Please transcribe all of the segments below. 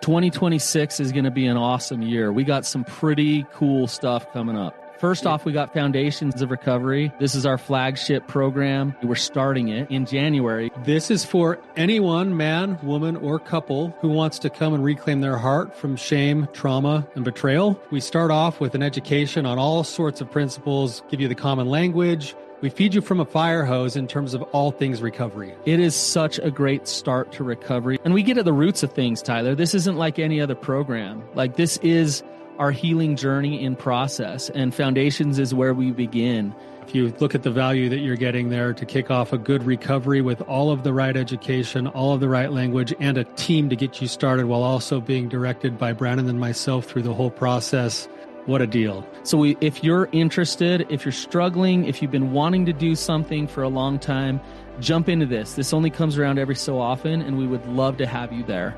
2026 is going to be an awesome year. We got some pretty cool stuff coming up. First off, we got Foundations of Recovery. This is our flagship program. We're starting it in January. This is for anyone, man, woman, or couple, who wants to come and reclaim their heart from shame, trauma, and betrayal. We start off with an education on all sorts of principles, give you the common language. We feed you from a fire hose in terms of all things recovery. It is such a great start to recovery. And we get at the roots of things, Tyler. This isn't like any other program. Like, this is our healing journey in process, and Foundations is where we begin. If you look at the value that you're getting there to kick off a good recovery with all of the right education, all of the right language, and a team to get you started while also being directed by Brannon and myself through the whole process, what a deal. So if you're interested, if you're struggling, if you've been wanting to do something for a long time, jump into this. This only comes around every so often, and we would love to have you there.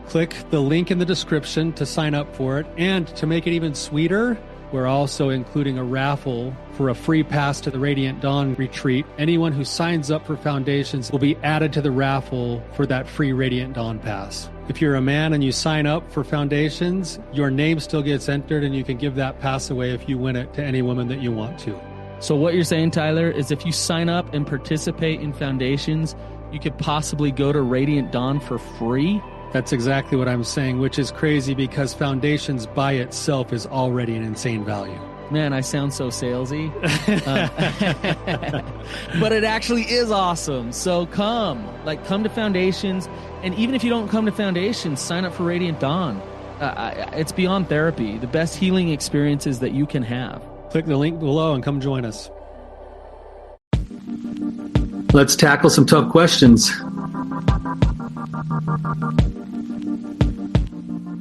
Click the link in the description to sign up for it. And to make it even sweeter, we're also including a raffle for a free pass to the Radiant Dawn retreat. Anyone who signs up for Foundations will be added to the raffle for that free Radiant Dawn pass. If you're a man and you sign up for Foundations, your name still gets entered, and you can give that pass away if you win it to any woman that you want to. So what you're saying, Tyler, is if you sign up and participate in Foundations, you could possibly go to Radiant Dawn for free? That's exactly what I'm saying, which is crazy because Foundations by itself is already an insane value. Man, I sound so salesy. But it actually is awesome. So come to Foundations. And even if you don't come to Foundations, sign up for Radiant Dawn. It's beyond therapy. The best healing experiences that you can have. Click the link below and come join us. Let's tackle some tough questions.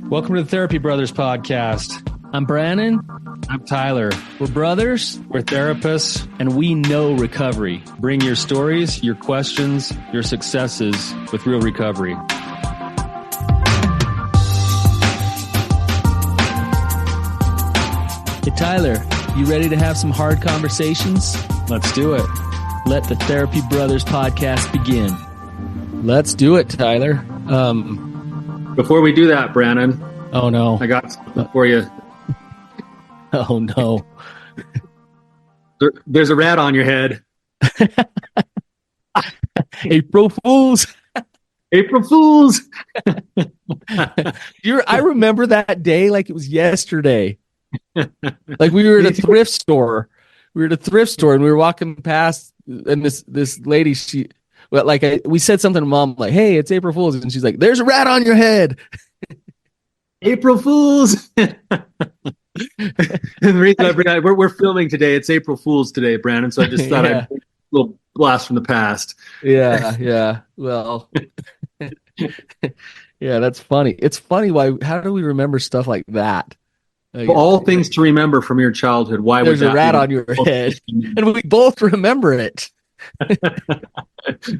Welcome to the Therapy Brothers podcast. I'm Brannon. I'm Tyler. We're brothers. We're therapists. And we know recovery. Bring your stories, your questions, your successes with real recovery. Hey, Tyler, you ready to have some hard conversations? Let's do it. Let the Therapy Brothers podcast begin. Let's do it, Tyler. Before we do that, Brannon. Oh, no. I got something for you. Oh, no. There's a rat on your head. April Fools. April Fools. I remember that day like it was yesterday. Like we were at a thrift store. We were at a thrift store and we were walking past, and this lady, we said something to Mom like, "Hey, it's April Fools," and she's like, "There's a rat on your head." April Fools. And the reason I bring out, we're filming today. It's April Fools today, Brannon. So I just thought I'd bring a little blast from the past. Yeah. Well, yeah, that's funny. It's funny. How do we remember stuff like that? Like, all things to remember from your childhood. Why there's a rat on your head, and we both remember it.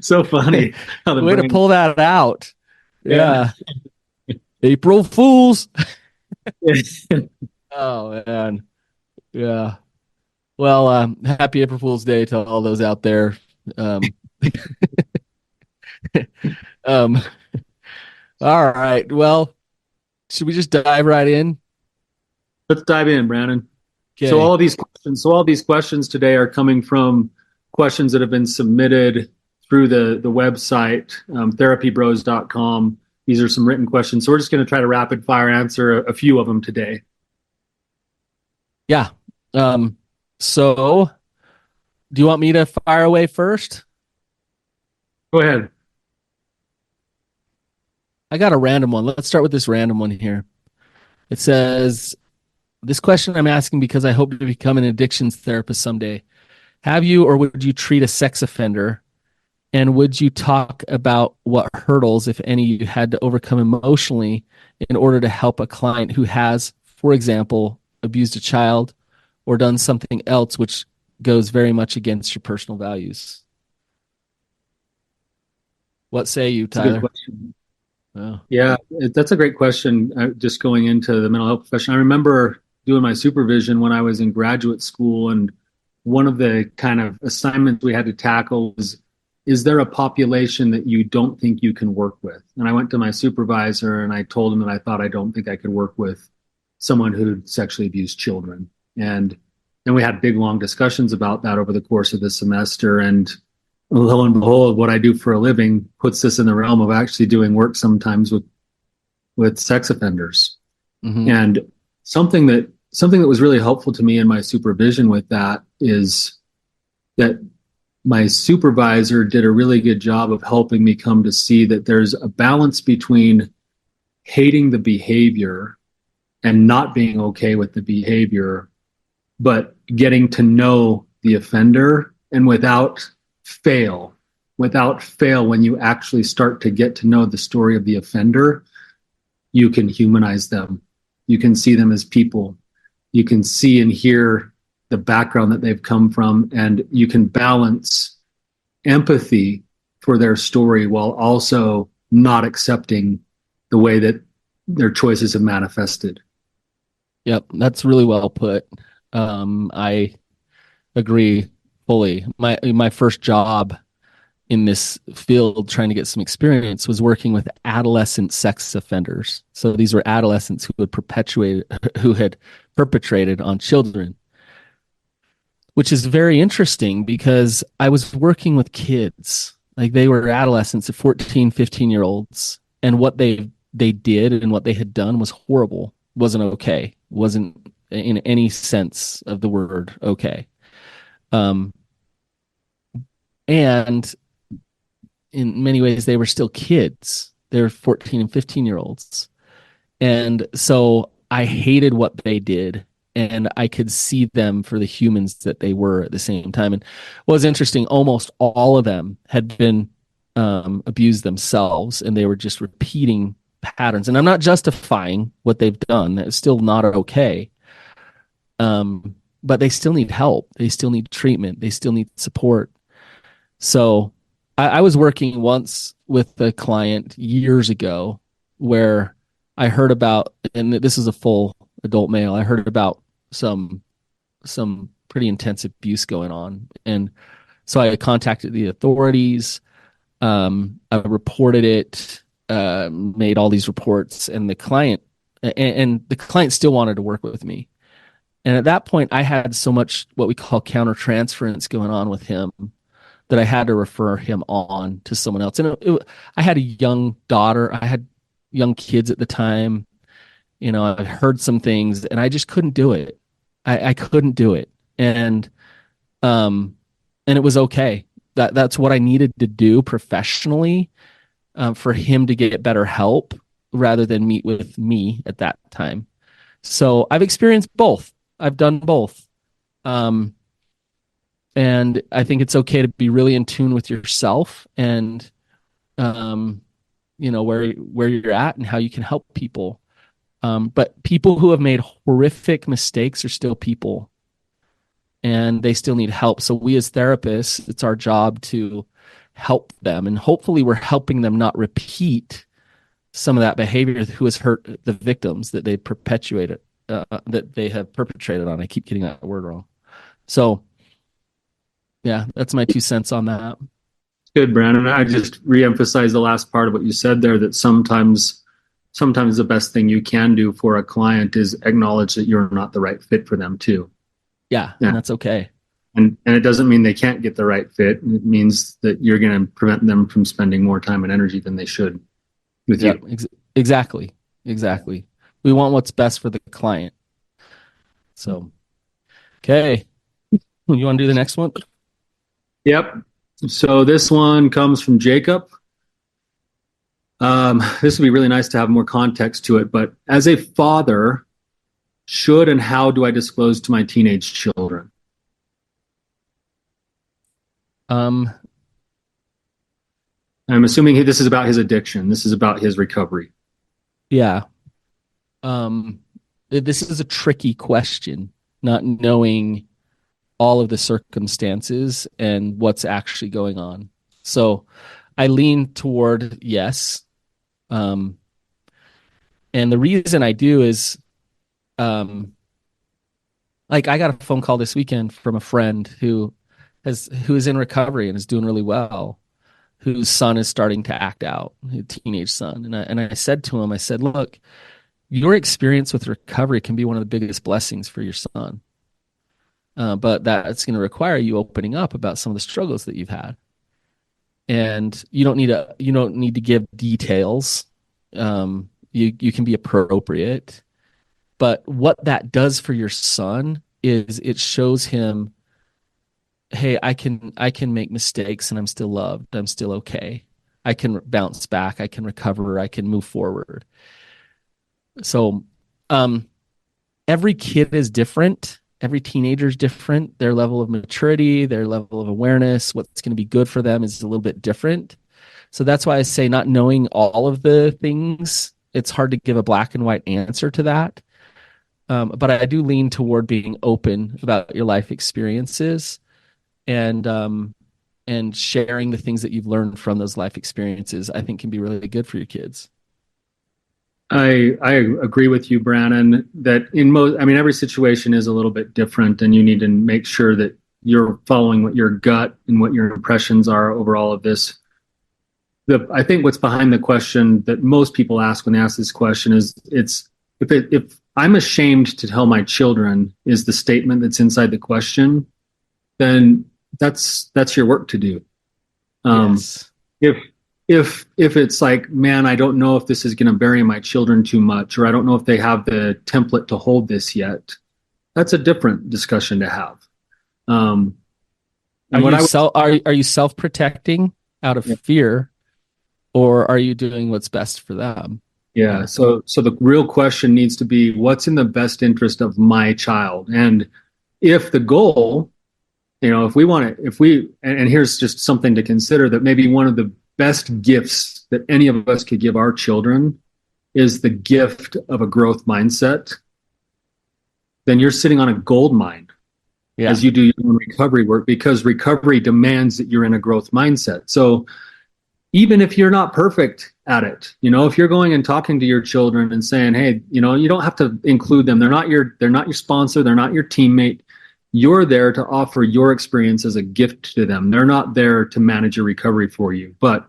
So funny. Way to pull that out. Yeah. April Fools. Oh, man. Yeah. Well, happy April Fool's Day to all those out there. All right. Well, should we just dive right in? Let's dive in, Brannon. Okay. So all these questions today are coming from questions that have been submitted through the website, therapybros.com. These are some written questions. So we're just going to try to rapid fire answer a few of them today. Yeah. So do you want me to fire away first? Go ahead. I got a random one. Let's start with this random one here. It says, this question I'm asking because I hope to become an addictions therapist someday. Have you or would you treat a sex offender? And would you talk about what hurdles, if any, you had to overcome emotionally in order to help a client who has, for example, abused a child or done something else which goes very much against your personal values? What say you, Tyler? Oh. Yeah, that's a great question. Just going into the mental health profession, I remember doing my supervision when I was in graduate school, and one of the kind of assignments we had to tackle was is there a population that you don't think you can work with? And I went to my supervisor and I told him that I don't think I could work with someone who sexually abused children. And then we had big, long discussions about that over the course of the semester. And lo and behold, what I do for a living puts this in the realm of actually doing work sometimes with sex offenders. Mm-hmm. And something that was really helpful to me in my supervision with that is that my supervisor did a really good job of helping me come to see that there's a balance between hating the behavior and not being okay with the behavior, but getting to know the offender. And without fail, when you actually start to get to know the story of the offender, you can humanize them. You can see them as people. You can see and hear the background that they've come from, and you can balance empathy for their story while also not accepting the way that their choices have manifested. Yep, that's really well put. I agree fully. My first job in this field, trying to get some experience, was working with adolescent sex offenders. So these were adolescents who had perpetrated on children, which is very interesting because I was working with kids. Like, they were adolescents, 14, 15-year-olds, and what they did and what they had done was horrible. Wasn't okay. Wasn't in any sense of the word okay. And in many ways, they were still kids. They were 14 and 15-year-olds. And so I hated what they did, and I could see them for the humans that they were at the same time. And what was interesting, almost all of them had been abused themselves, and they were just repeating patterns. And I'm not justifying what they've done. It's still not okay. But they still need help. They still need treatment. They still need support. So I was working once with a client years ago where I heard about, and this is a full adult male, I heard about some pretty intense abuse going on. And so I contacted the authorities. I reported it, made all these reports, and the client still wanted to work with me. And at that point, I had so much what we call countertransference going on with him that I had to refer him on to someone else. And I had a young daughter. I had young kids at the time. You know, I heard some things, and I just couldn't do it. I couldn't do it. And it was okay. That's what I needed to do professionally, for him to get better help rather than meet with me at that time. So I've experienced both. I've done both. And I think it's okay to be really in tune with yourself and, where you're at and how you can help people. But people who have made horrific mistakes are still people, and they still need help. So we as therapists, it's our job to help them. And hopefully we're helping them not repeat some of that behavior who has hurt the victims that they perpetuated, that they have perpetrated on. I keep getting that word wrong. So yeah, that's my 2 cents on that. Good, Brannon. I just reemphasize the last part of what you said there, that sometimes the best thing you can do for a client is acknowledge that you're not the right fit for them too. Yeah. And that's okay. And it doesn't mean they can't get the right fit. It means that you're going to prevent them from spending more time and energy than they should with you. Exactly. We want what's best for the client. So, okay. You want to do the next one? Yep. So this one comes from Jacob. This would be really nice to have more context to it, but as a father, should and how do I disclose to my teenage children? I'm assuming this is about his addiction. This is about his recovery. Yeah. This is a tricky question, not knowing all of the circumstances and what's actually going on. So I lean toward yes. And the reason I do is, like, I got a phone call this weekend from a friend who is in recovery and is doing really well. whose son is starting to act out, a teenage son. And I said to him, I said, look, your experience with recovery can be one of the biggest blessings for your son. But that's going to require you opening up about some of the struggles that you've had. And you don't need to give details. You can be appropriate. But what that does for your son is it shows him, hey, I can make mistakes and I'm still loved. I'm still okay. I can bounce back. I can recover. I can move forward. So every kid is different. Every teenager is different. Their level of maturity, their level of awareness, what's going to be good for them is a little bit different. So that's why I say, not knowing all of the things, it's hard to give a black and white answer to that. But I do lean toward being open about your life experiences and sharing the things that you've learned from those life experiences, I think can be really good for your kids. I agree with you, Brannon, that every situation is a little bit different, and you need to make sure that you're following what your gut and what your impressions are over all of this. I think what's behind the question that most people ask when they ask this question is, if I'm ashamed to tell my children is the statement that's inside the question, then that's your work to do. Yes. If it's like, man, I don't know if this is going to bury my children too much, or I don't know if they have the template to hold this yet, that's a different discussion to have. Are you self-protecting out of fear, or are you doing what's best for them? Yeah. So the real question needs to be, what's in the best interest of my child? And if the goal, and here's just something to consider, that maybe one of the best gifts that any of us could give our children is the gift of a growth mindset, then you're sitting on a gold mine as you do your own recovery work, because recovery demands that you're in a growth mindset. So even if you're not perfect at it, if you're going and talking to your children and saying, hey, you don't have to include them. They're not your sponsor. They're not your teammate. You're there to offer your experience as a gift to them. They're not there to manage your recovery for you. But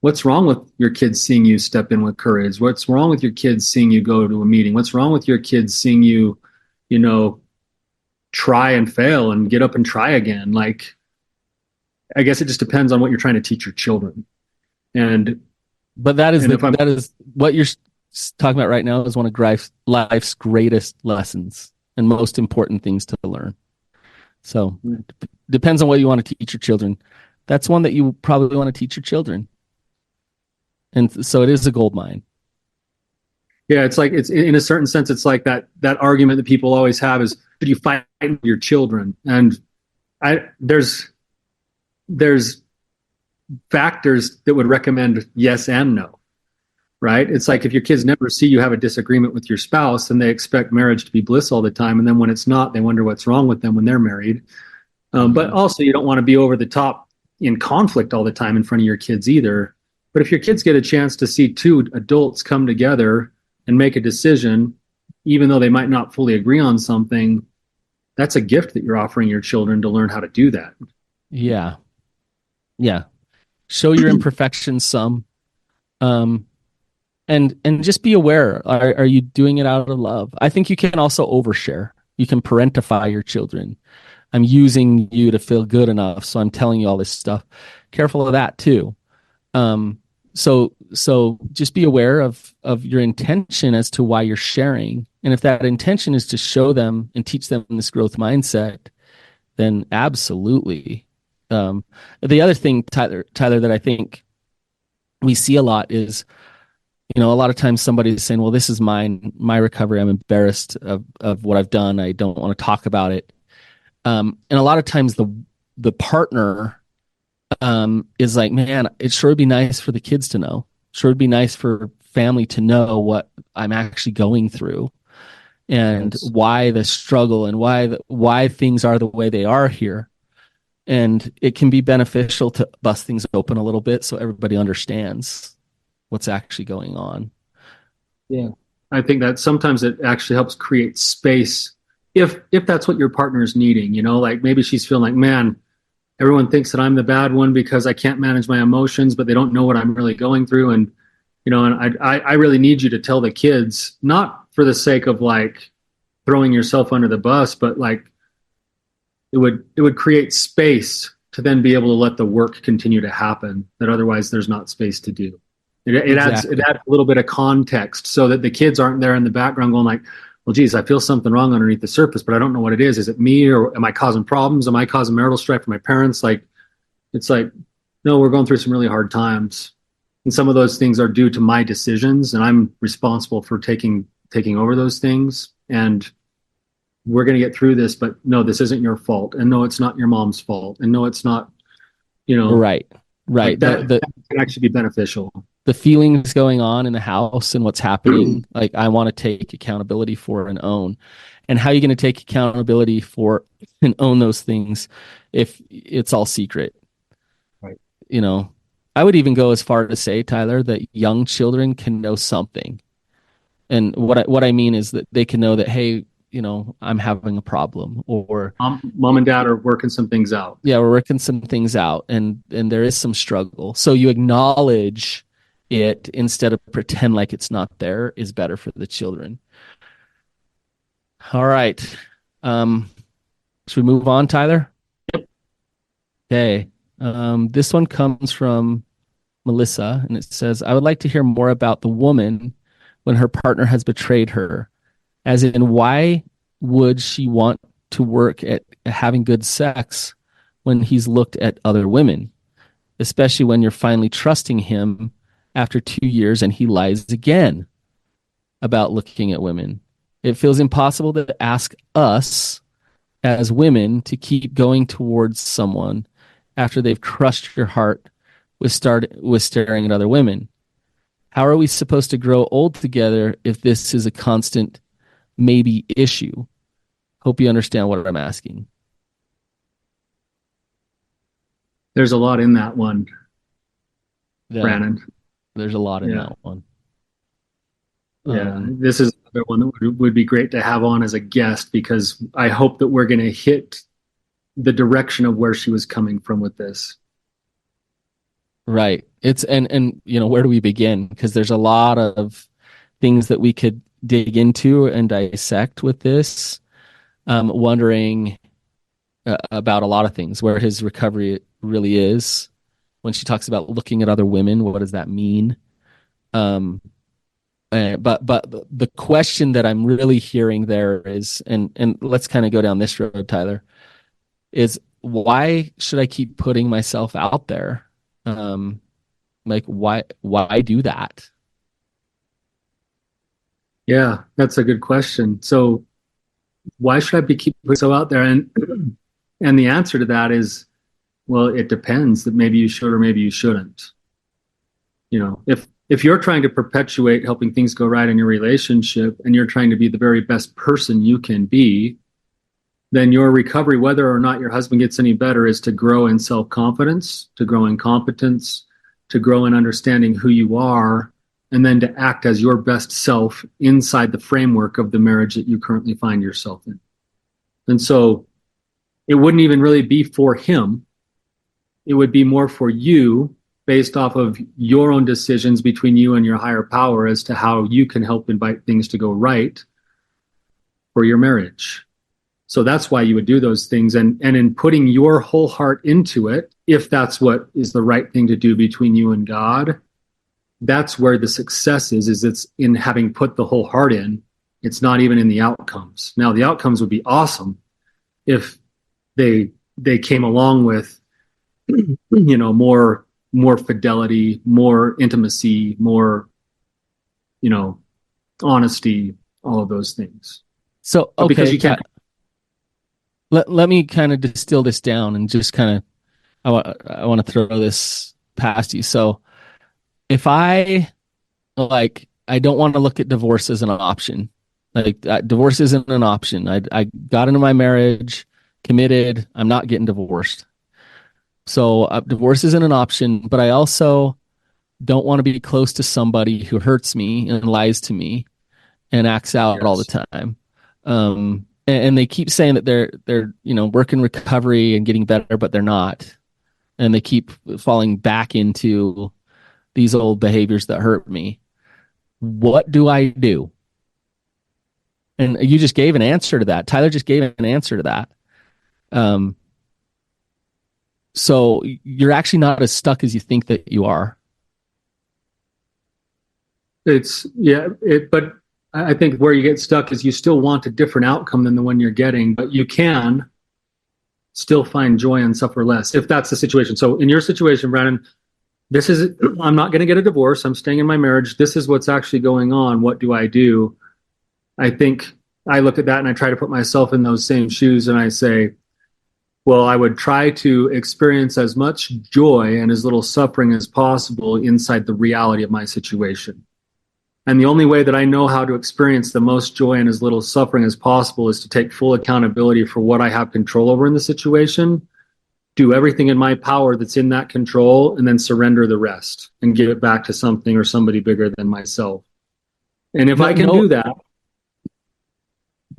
what's wrong with your kids seeing you step in with courage? What's wrong with your kids seeing you go to a meeting? What's wrong with your kids seeing you, try and fail and get up and try again? Like, I guess it just depends on what you're trying to teach your children. But that is what you're talking about right now is one of life's greatest lessons and most important things to learn. So depends on what you want to teach your children. That's one that you probably want to teach your children. And so it is a gold mine. Yeah, it's in a certain sense, it's like that argument that people always have is, should you fight with your children? And there's factors that would recommend yes and no, right? It's like if your kids never see you have a disagreement with your spouse, and they expect marriage to be bliss all the time, and then when it's not, they wonder what's wrong with them when they're married. But also, you don't want to be over the top in conflict all the time in front of your kids either. But if your kids get a chance to see two adults come together and make a decision, even though they might not fully agree on something, that's a gift that you're offering your children to learn how to do that. Yeah. Yeah. Show your imperfections some. And just be aware. Are you doing it out of love? I think you can also overshare. You can parentify your children. I'm using you to feel good enough, so I'm telling you all this stuff. Careful of that too. So just be aware of your intention as to why you're sharing. And if that intention is to show them and teach them this growth mindset, then absolutely. The other thing, Tyler, that I think we see a lot is, a lot of times somebody is saying, well, this is my recovery. I'm embarrassed of what I've done. I don't want to talk about it. And a lot of times the partner is like, man, it sure would be nice for the kids to know. Sure would be nice for family to know what I'm actually going through and why the struggle and why things are the way they are here. And it can be beneficial to bust things open a little bit so everybody understands what's actually going on. Yeah. I think that sometimes it actually helps create space if that's what your partner is needing, like maybe she's feeling like, man, everyone thinks that I'm the bad one because I can't manage my emotions, but they don't know what I'm really going through. And, and I really need you to tell the kids, not for the sake of like throwing yourself under the bus, but like it would create space to then be able to let the work continue to happen that otherwise there's not space to do. It adds a little bit of context so that the kids aren't there in the background going like, well, geez, I feel something wrong underneath the surface, but I don't know what it is. Is it me, or am I causing problems? Am I causing marital strife for my parents? Like, it's like, no, we're going through some really hard times. And some of those things are due to my decisions, and I'm responsible for taking over those things. And we're going to get through this, but no, this isn't your fault. And no, it's not your mom's fault. And no, it's not, Right. like that can actually be beneficial. The feelings going on in the house and what's happening, like I want to take accountability for and own. And how are you going to take accountability for and own those things if it's all secret? Right. I would even go as far to say, Tyler, that young children can know something. And what I mean is that they can know that, hey, I'm having a problem, or mom and dad are working some things out. Yeah, we're working some things out, and there is some struggle. So you acknowledge it instead of pretend like it's not there is better for the children. All right. Should we move on, Tyler? Yep. Okay. This one comes from Melissa, and it says, I would like to hear more about the woman when her partner has betrayed her. As in, why would she want to work at having good sex when he's looked at other women, especially when you're finally trusting him after 2 years and he lies again about looking at women? It feels impossible to ask us as women to keep going towards someone after they've crushed your heart with staring at other women. How are we supposed to grow old together if this is a constant maybe issue? Hope you understand what I'm asking. There's a lot in that one, Brannon. There's a lot in that one. Yeah, this is another one that would be great to have on as a guest, because I hope that we're going to hit the direction of where she was coming from with this. Right. It's and where do we begin? Because there's a lot of things that we could dig into and dissect with this. Wondering about a lot of things, where his recovery really is. When she talks about looking at other women, what does that mean? But the question that I'm really hearing there is, and let's kind of go down this road, Tyler, is why should I keep putting myself out there? Like why do that? Yeah, that's a good question. So why should I keep myself out there? And the answer to that is, well, it depends. That maybe you should or maybe you shouldn't. If you're trying to perpetuate helping things go right in your relationship, and you're trying to be the very best person you can be, then your recovery, whether or not your husband gets any better, is to grow in self-confidence, to grow in competence, to grow in understanding who you are, and then to act as your best self inside the framework of the marriage that you currently find yourself in. And so it wouldn't even really be for him. It would be more for you, based off of your own decisions between you and your higher power, as to how you can help invite things to go right for your marriage. So that's why you would do those things. And in putting your whole heart into it, if that's what is the right thing to do between you and God, that's where the success is it's in having put the whole heart in. It's not even in the outcomes. Now, the outcomes would be awesome if they came along with, more fidelity, more intimacy, more, honesty, all of those things. So, okay, because you can't. Let me kind of distill this down and just kind of, I want to throw this past you. So if I don't want to look at divorce as an option, divorce isn't an option. I got into my marriage, committed, I'm not getting divorced. So divorce isn't an option, but I also don't want to be close to somebody who hurts me and lies to me and acts out all the time. and they keep saying that they're working recovery and getting better, but they're not, and they keep falling back into these old behaviors that hurt me. What do I do? And you just gave an answer to that. Tyler just gave an answer to that. So you're actually not as stuck as you think that you are. But I think where you get stuck is you still want a different outcome than the one you're getting, but you can still find joy and suffer less if that's the situation. So in your situation, Brannon, I'm not going to get a divorce. I'm staying in my marriage. This is what's actually going on. What do I do? I think I look at that and I try to put myself in those same shoes and I say, well, I would try to experience as much joy and as little suffering as possible inside the reality of my situation. And the only way that I know how to experience the most joy and as little suffering as possible is to take full accountability for what I have control over in the situation, do everything in my power that's in that control, and then surrender the rest and give it back to something or somebody bigger than myself. And if I can do that,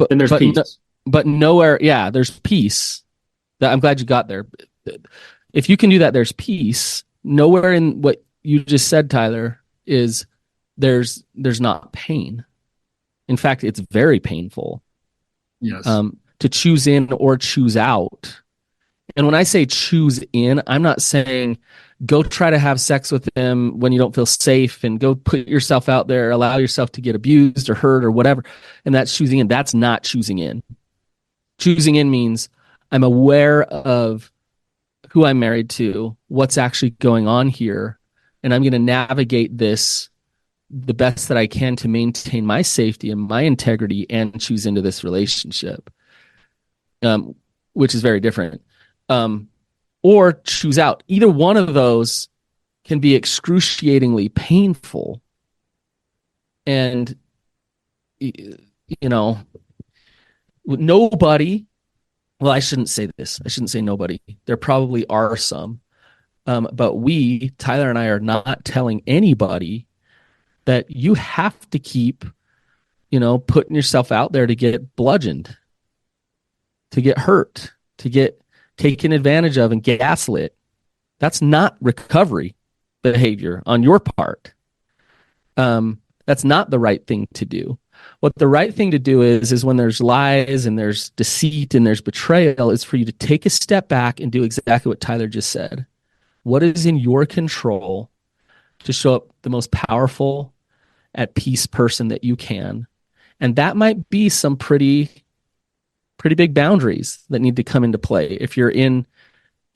then there's peace. But nowhere, there's peace. I'm glad you got there. If you can do that, there's peace. Nowhere in what you just said, Tyler, is there's not pain. In fact, it's very painful. Yes. To choose in or choose out. And when I say choose in, I'm not saying go try to have sex with them when you don't feel safe and go put yourself out there, allow yourself to get abused or hurt or whatever. And that's choosing in. That's not choosing in. Choosing in means I'm aware of who I'm married to, what's actually going on here, and I'm going to navigate this the best that I can to maintain my safety and my integrity and choose into this relationship, which is very different. Or choose out. Either one of those can be excruciatingly painful. And, nobody, well, I shouldn't say this. I shouldn't say nobody. There probably are some. But Tyler and I, are not telling anybody that you have to keep, putting yourself out there to get bludgeoned, to get hurt, to get taken advantage of and gaslit. That's not recovery behavior on your part. That's not the right thing to do. What the right thing to do is when there's lies and there's deceit and there's betrayal, is for you to take a step back and do exactly what Tyler just said. What is in your control to show up the most powerful, at peace person that you can? And that might be some pretty big boundaries that need to come into play if you're in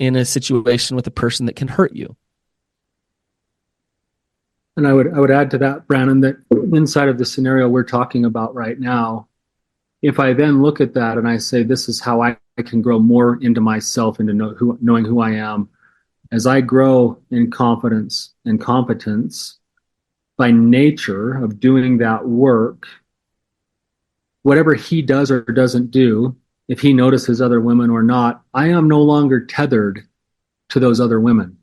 a situation with a person that can hurt you. And I would add to that, Brannon, that inside of the scenario we're talking about right now, if I then look at that and I say, this is how I can grow more into myself, into knowing who I am, as I grow in confidence and competence, by nature of doing that work, whatever he does or doesn't do, if he notices other women or not, I am no longer tethered to those other women.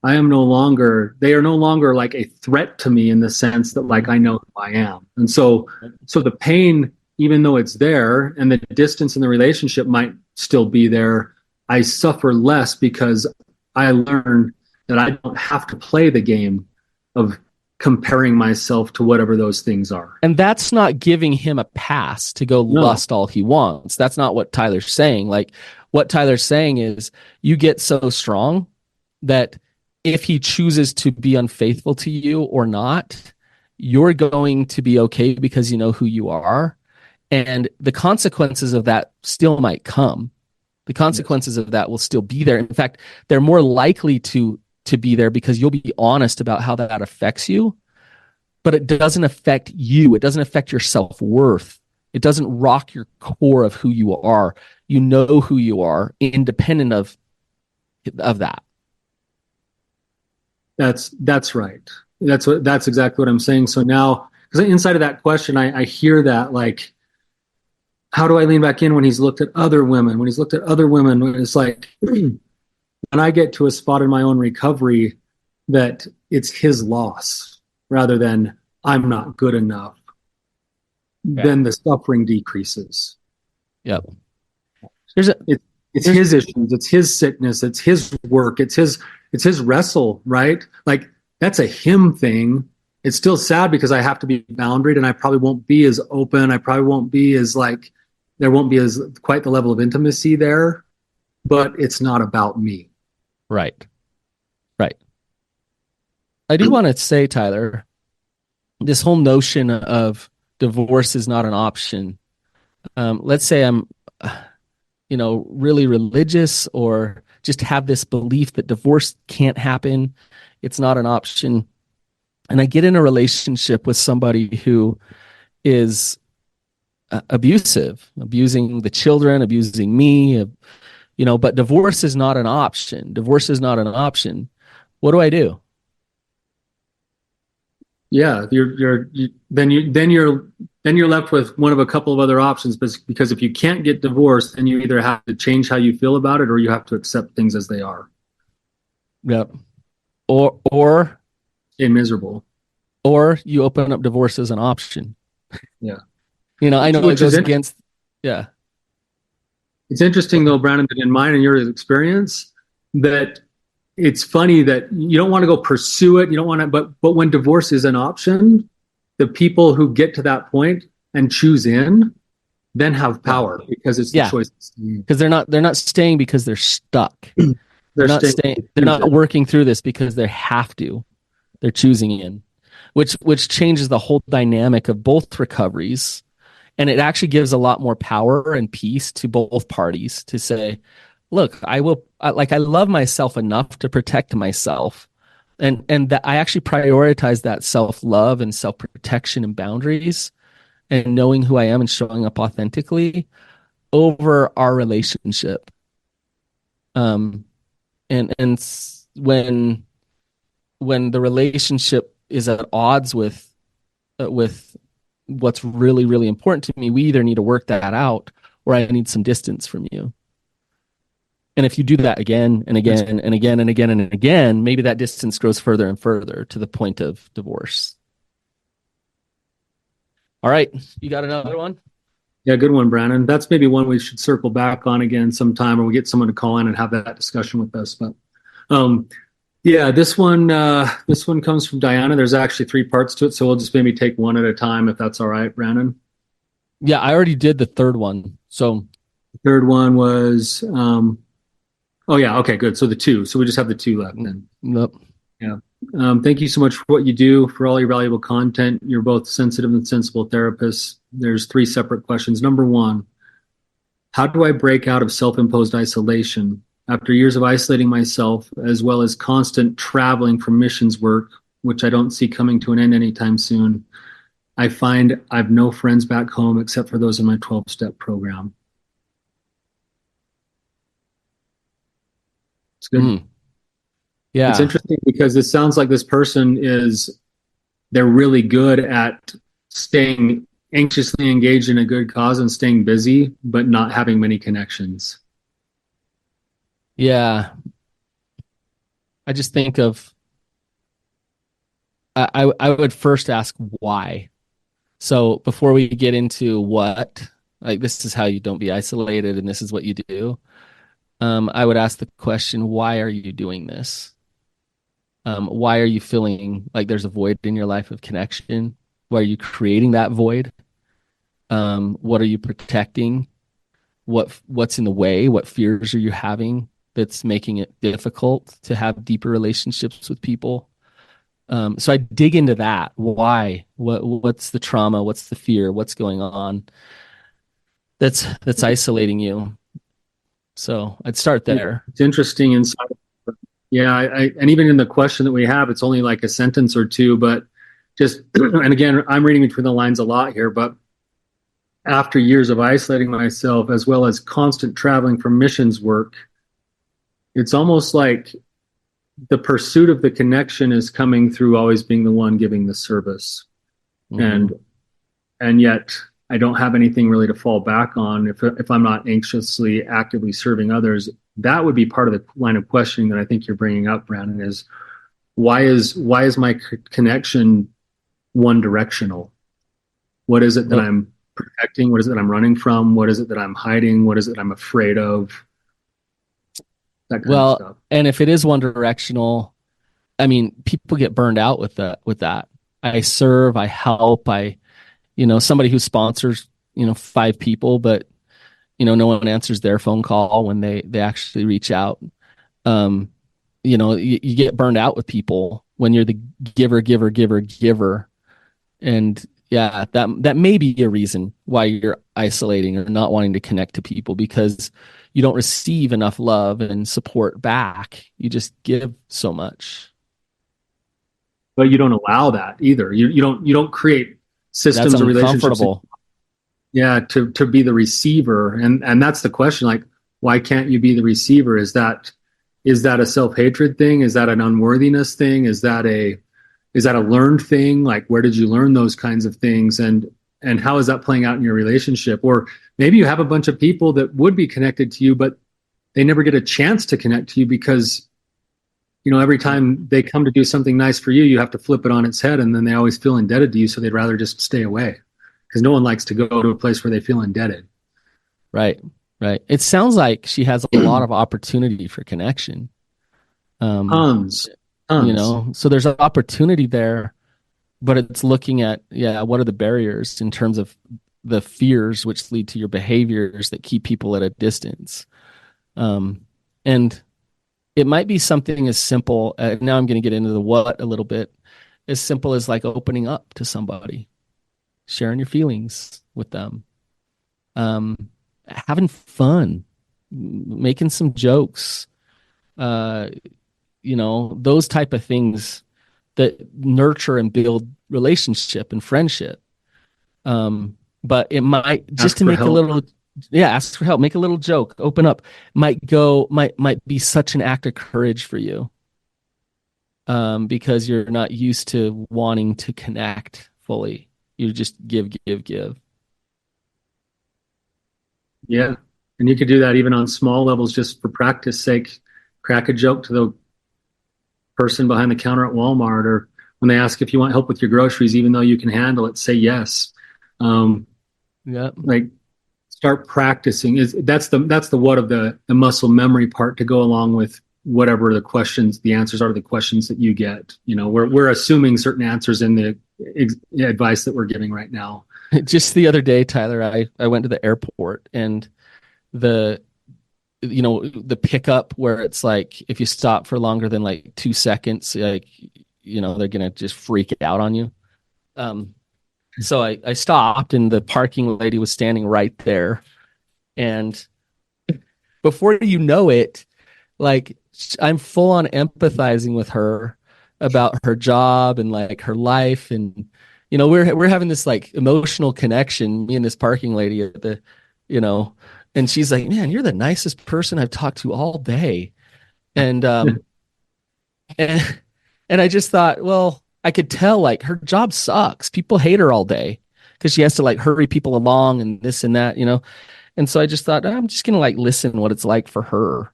They are no longer like a threat to me in the sense that like I know who I am. And so the pain, even though it's there and the distance in the relationship might still be there, I suffer less because I learn that I don't have to play the game of comparing myself to whatever those things are. And that's not giving him a pass to go lust all he wants. That's not what Tyler's saying. Like, what Tyler's saying is you get so strong that if he chooses to be unfaithful to you or not, you're going to be okay because you know who you are. And the consequences of that still might come. The consequences of that will still be there. In fact, they're more likely to be there because you'll be honest about how that affects you, but it doesn't affect you. It doesn't affect your self-worth. It doesn't rock your core of who you are. You know who you are, independent of that. That's right. That's exactly what I'm saying. So now, because inside of that question, I hear that like, how do I lean back in when he's looked at other women? When he's looked at other women, it's like, when I get to a spot in my own recovery that it's his loss rather than I'm not good enough, then the suffering decreases. Yep. There's a It's his issues, it's his sickness, it's his work, it's his wrestle, right? Like that's a him thing. It's still sad because I have to be boundaried and I probably won't be as open. I probably won't be as like, there won't be as quite the level of intimacy there, but it's not about me. right. Right. I do want to say, Tyler, this whole notion of divorce is not an option. Let's say I'm, really religious or just have this belief that divorce can't happen. It's not an option. And I get in a relationship with somebody who is abusive, abusing the children, abusing me, but divorce is not an option. Divorce is not an option. What do I do? Yeah, then you're left with one of a couple of other options, because if you can't get divorced, then you either have to change how you feel about it or you have to accept things as they are. Yep. Or Stay miserable. Or you open up divorce as an option. Yeah. I know it goes against, yeah. It's interesting though, Brannon, that in mine and your experience, that it's funny that you don't want to go pursue it. You don't want to, but when divorce is an option, the people who get to that point and choose in then have power because it's the choice. Because they're not staying because they're stuck. They're not staying. They're not working through this because they have to. They're choosing in, which changes the whole dynamic of both recoveries. And it actually gives a lot more power and peace to both parties to say, look, I love myself enough to protect myself. And that I actually prioritize that self-love and self-protection and boundaries and knowing who I am and showing up authentically over our relationship. And when the relationship is at odds with what's really, really important to me, we either need to work that out or I need some distance from you. And if you do that again and again and again and again and again, maybe that distance grows further and further to the point of divorce. All right. You got another one? Yeah, good one, Brannon. That's maybe one we should circle back on again sometime, or we get someone to call in and have that discussion with us. But yeah, this one comes from Diana. There's actually 3 parts to it, so we'll just maybe take one at a time if that's all right, Brannon. Yeah, I already did the third one. So the third one was oh yeah, okay, good. So the 2. So we just have the 2 left then. Yep. Yeah. Thank you so much for what you do, for all your valuable content. You're both sensitive and sensible therapists. There's 3 separate questions. Number 1, how do I break out of self-imposed isolation? After years of isolating myself, as well as constant traveling for missions work, which I don't see coming to an end anytime soon, I find I've no friends back home except for those in my 12-step program. It's good. Yeah. It's interesting because it sounds like this person they're really good at staying anxiously engaged in a good cause and staying busy, but not having many connections. Yeah. I just think of, I would first ask why. So before we get into what, like this is how you don't be isolated and this is what you do, I would ask the question, why are you doing this? Why are you feeling like there's a void in your life of connection? Why are you creating that void? What are you protecting? What's in the way? What fears are you having that's making it difficult to have deeper relationships with people? So I dig into that. Why? What's the trauma? What's the fear? What's going on that's isolating you? So I'd start there. It's interesting inside. Yeah, and even in the question that we have, it's only like a sentence or 2, but just, and again, I'm reading between the lines a lot here, but after years of isolating myself, as well as constant traveling for missions work, it's almost like the pursuit of the connection is coming through always being the one giving the service. Mm-hmm. And yet I don't have anything really to fall back on if I'm not anxiously, actively serving others. That would be part of the line of questioning that I think you're bringing up, Brannon, is why is my connection one directional? What is it that I'm protecting? What is it that I'm running from? What is it that I'm hiding? What is it I'm afraid of? That kind of Well, stuff. and if it is one directional, I mean, people get burned out with that. I serve, I help, somebody who sponsors, 5 people, but no one answers their phone call when they actually reach out. Um, you get burned out with people when you're the giver, giver, giver, giver. And yeah, that may be a reason why you're isolating or not wanting to connect to people, because you don't receive enough love and support back. You just give so much. But you don't allow that either. You don't create That's systems or relationships, uncomfortable. yeah, to be the receiver. And that's the question, like, why can't you be the receiver? Is that a self-hatred thing? Is that an unworthiness thing? Is that a learned thing? Like, where did you learn those kinds of things? And how is that playing out in your relationship? Or maybe you have a bunch of people that would be connected to you, but they never get a chance to connect to you because, every time they come to do something nice for you, you have to flip it on its head, and then they always feel indebted to you, so they'd rather just stay away, because no one likes to go to a place where they feel indebted. Right. Right. It sounds like she has a lot of opportunity for connection. Tons, tons. So there's an opportunity there, but it's looking at, yeah, what are the barriers in terms of the fears which lead to your behaviors that keep people at a distance. And it might be something as simple, now I'm going to get into the what a little bit, as simple as like opening up to somebody, sharing your feelings with them, having fun, making some jokes, uh, those type of things that nurture and build relationship and friendship. But it might just Ask to for make a help. little, yeah, ask for help, make a little joke, open up, might be such an act of courage for you. Because you're not used to wanting to connect fully. You just give, give, give. Yeah. And you could do that even on small levels, just for practice sake. Crack a joke to the person behind the counter at Walmart, or when they ask if you want help with your groceries, even though you can handle it, say yes. Yeah. Like, start practicing. That's the what of the muscle memory part, to go along with whatever the answers are to the questions that you get. We're assuming certain answers in the advice that we're giving right now. Just the other day, Tyler, I went to the airport, and the the pickup where it's like if you stop for longer than like 2 seconds, like they're gonna just freak out on you. So I stopped, and the parking lady was standing right there, and before you know it, like I'm full on empathizing with her about her job and like her life, and we're having this like emotional connection, me and this parking lady at the you know and she's like, man, you're the nicest person I've talked to all day. And and and I just thought, well, I could tell like her job sucks, people hate her all day because she has to like hurry people along and this and that. And so I just thought, I'm just gonna like listen what it's like for her.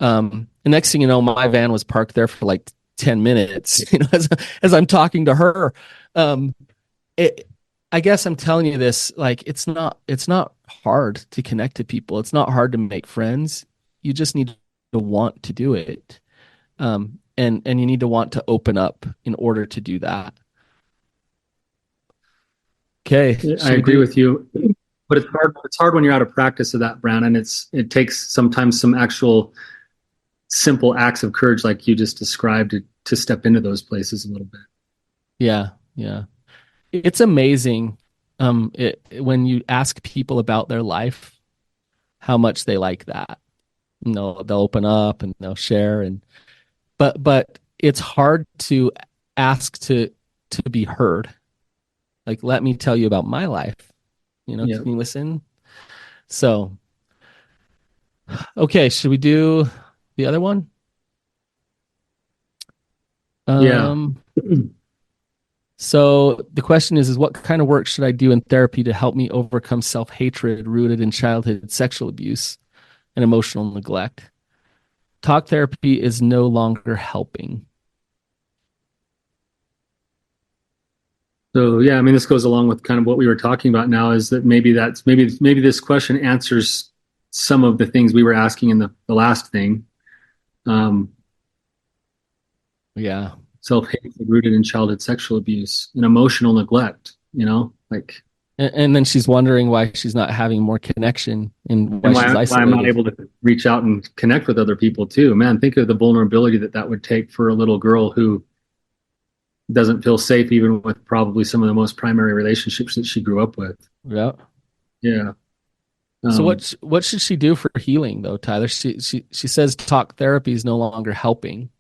The next thing you know, my van was parked there for like 10 minutes, as I'm talking to her. Um, it, I guess I'm telling you this, like, it's not hard to connect to people. It's not hard to make friends. You just need to want to do it. And you need to want to open up in order to do that. Okay. I Should we agree do, with you, but it's hard. It's hard when you're out of practice of that, Brannon. It takes sometimes some actual simple acts of courage, like you just described, to step into those places a little bit. yeah, yeah. It's amazing. When you ask people about their life, how much they like that. They'll open up and they'll share, but it's hard to ask to be heard. Like, let me tell you about my life. Yeah. Can you listen? So, okay, should we do the other one? Yeah. Um, so the question is what kind of work should I do in therapy to help me overcome self-hatred rooted in childhood sexual abuse and emotional neglect? Talk therapy is no longer helping. So yeah, I mean, this goes along with kind of what we were talking about now, is that maybe this question answers some of the things we were asking in the last thing. Um, Yeah. Self-hate rooted in childhood sexual abuse and emotional neglect, like, And then she's wondering why she's not having more connection and why and she's why I'm not isolated. able to reach out and connect with other people too. Man, think of the vulnerability that would take for a little girl who doesn't feel safe even with probably some of the most primary relationships that she grew up with. Yeah. Yeah. So Um, what should she do for healing though, Tyler? She says talk therapy is no longer helping.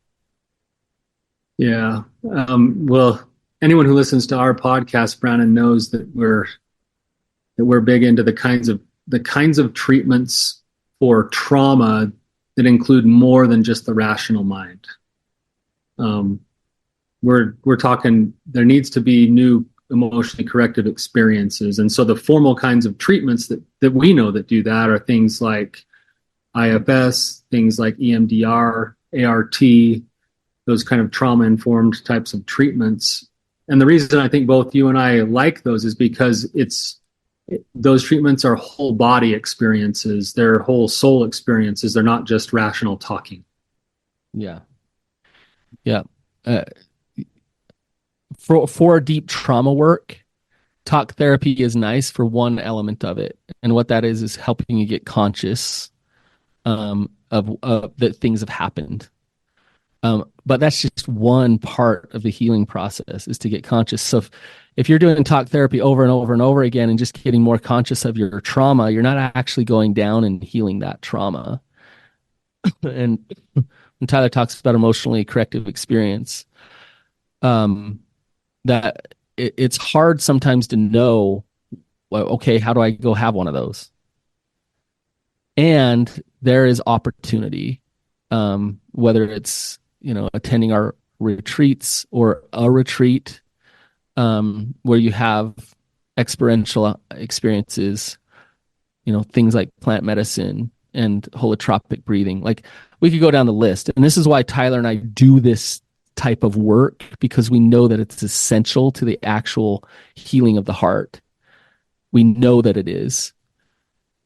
yeah. Well, anyone who listens to our podcast, Brannon, knows that we're big into the kinds of treatments for trauma that include more than just the rational mind. Um, we're talking there needs to be new emotionally corrective experiences, and so the formal kinds of treatments that we know that do that are things like IFS, things like EMDR, ART, those kind of trauma informed types of treatments. And the reason I think both you and I like those is because those treatments are whole body experiences, they're whole soul experiences, they're not just rational talking. Yeah. Yeah. Uh, for deep trauma work, talk therapy is nice for one element of it. And what that is helping you get conscious of that things have happened. But that's just one part of the healing process, is to get conscious. So if you're doing talk therapy over and over and over again and just getting more conscious of your trauma, you're not actually going down and healing that trauma. And when Tyler talks about emotionally corrective experience, um, that it's hard sometimes to know, well, okay, how do I go have one of those? And there is opportunity, whether it's attending our retreats or a retreat, where you have experiential experiences, things like plant medicine and holotropic breathing. Like, we could go down the list. And this is why Tyler and I do this type of work, because we know that it's essential to the actual healing of the heart. We know that it is.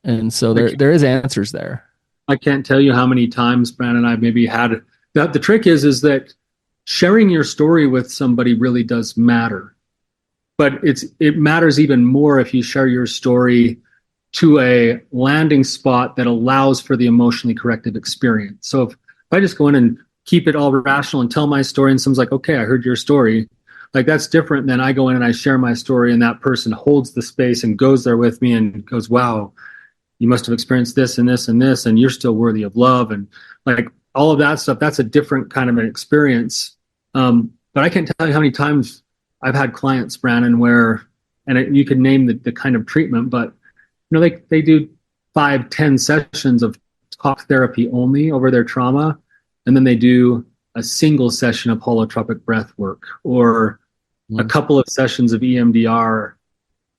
And so there is answers there. I can't tell you how many times Brandon and I maybe had that. The trick is that sharing your story with somebody really does matter, but it matters even more if you share your story to a landing spot that allows for the emotionally corrective experience. So if I just go in and keep it all rational and tell my story and someone's like, okay, I heard your story, like, that's different than I go in and I share my story and that person holds the space and goes there with me and goes, wow, you must have experienced this and this and this, and you're still worthy of love. And like all of that stuff, that's a different kind of an experience. But I can't tell you how many times I've had clients, Brannon, where, and you can name the kind of treatment, but they do 5-10 sessions of talk therapy only over their trauma, and then they do a single session of holotropic breath work or a couple of sessions of EMDR,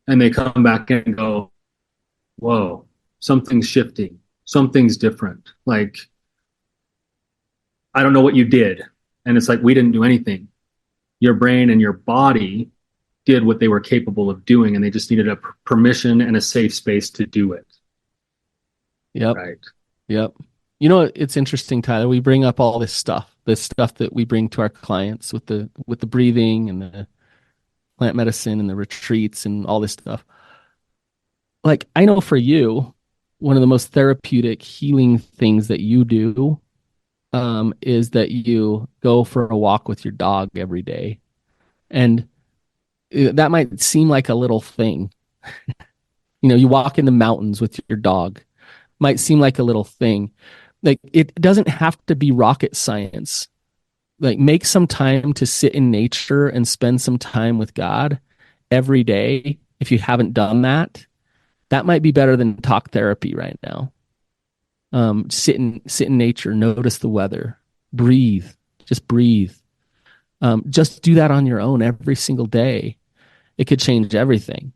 and they come back and go, whoa, something's shifting, something's different. Like, I don't know what you did. And it's like, we didn't do anything. Your brain and your body did what they were capable of doing, and they just needed a permission and a safe space to do it. Yep. Right. Yep. It's interesting, Tyler. We bring up all this stuff that we bring to our clients with the breathing and the plant medicine and the retreats and all this stuff. Like, I know for you, one of the most therapeutic healing things that you do is that you go for a walk with your dog every day. And that might seem like a little thing. You walk in the mountains with your dog. Might seem like a little thing. Like, it doesn't have to be rocket science. Like, make some time to sit in nature and spend some time with God every day. If you haven't done that, that might be better than talk therapy right now. Sit in nature, notice the weather, breathe, just breathe. Just do that on your own every single day. It could change everything.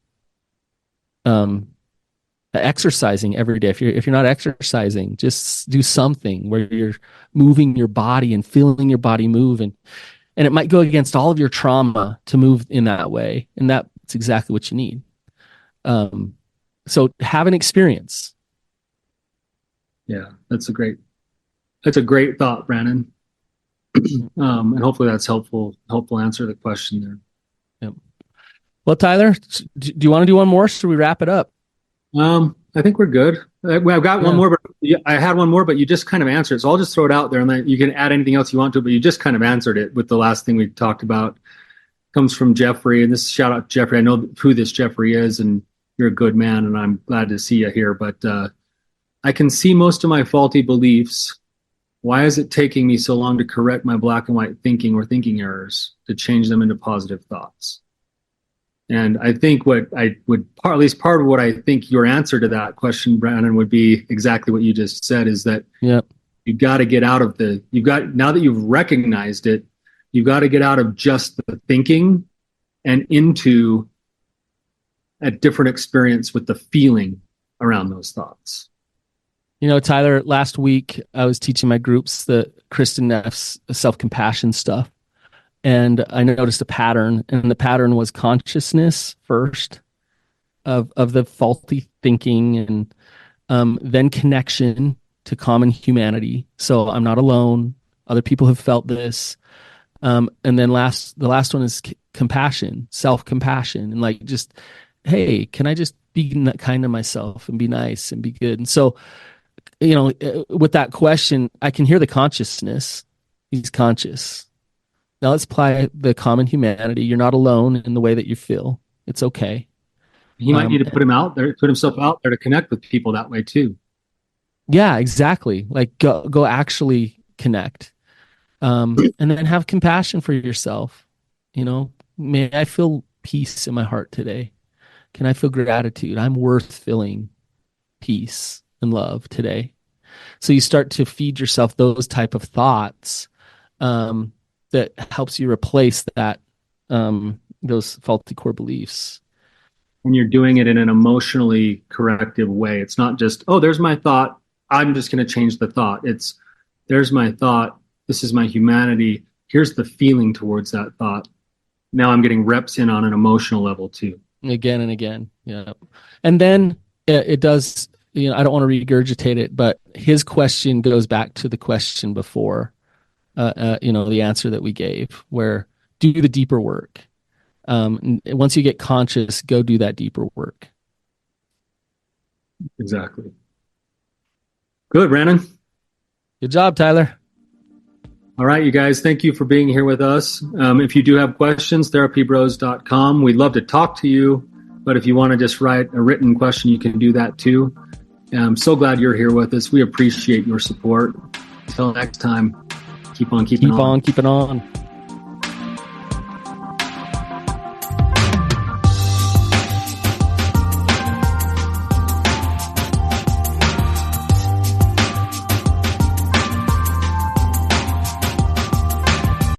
Exercising every day. If you're not exercising, just do something where you're moving your body and feeling your body move. And And it might go against all of your trauma to move in that way. And that's exactly what you need. So have an experience. Yeah, that's a great thought, Brannon. And hopefully that's helpful answer to the question there. Yep. Well, Tyler, do you want to do one more? Should we wrap it up? I think we're good. I've got one more, but I had one more, but you just kind of answered it. So I'll just throw it out there, and then you can add anything else you want to, but you just kind of answered it with the last thing we talked about. Comes from Jeffrey, and this shout out to Jeffrey. I know who this Jeffrey is, and you're a good man, and I'm glad to see you here. But I can see most of my faulty beliefs. Why is it taking me so long to correct my black and white thinking or thinking errors to change them into positive thoughts? And I think what I would, at least part of what I think your answer to that question, Brannon, would be exactly what you just said, is that you got to get out of now that you've recognized it, you got to get out of just the thinking and into a different experience with the feeling around those thoughts. You know, Tyler, last week I was teaching my groups the Kristen Neff's self-compassion stuff. And I noticed a pattern, and the pattern was consciousness first of the faulty thinking, and then connection to common humanity. So I'm not alone. Other people have felt this. And then the last one is compassion, self-compassion, and like just, hey, can I just be kind to myself and be nice and be good? And so, you know, with that question, I can hear the consciousness. He's conscious. Now let's apply the common humanity. You're not alone in the way that you feel. It's okay. He might need to put himself out there to connect with people that way too. Yeah, exactly. Like go actually connect. And then have compassion for yourself. You know, may I feel peace in my heart today? Can I feel gratitude? I'm worth feeling peace and love today. So you start to feed yourself those type of thoughts, that helps you replace that, those faulty core beliefs. And you're doing it in an emotionally corrective way. It's not just, oh, there's my thought, I'm just going to change the thought. It's, there's my thought, this is my humanity, here's the feeling towards that thought. Now I'm getting reps in on an emotional level too. Again and again. Yeah. And then it does, you know, I don't want to regurgitate it, but his question goes back to the question before. You know, the answer that we gave, where do the deeper work. Once you get conscious, go do that deeper work. Exactly. Good, Brannon. Good job, Tyler. All right, you guys, thank you for being here with us. If you do have questions, therapybros.com. We'd love to talk to you, but if you want to just write a written question, you can do that too. I'm so glad you're here with us. We appreciate your support. Until next time. Keep on keeping on. Keep on keeping on.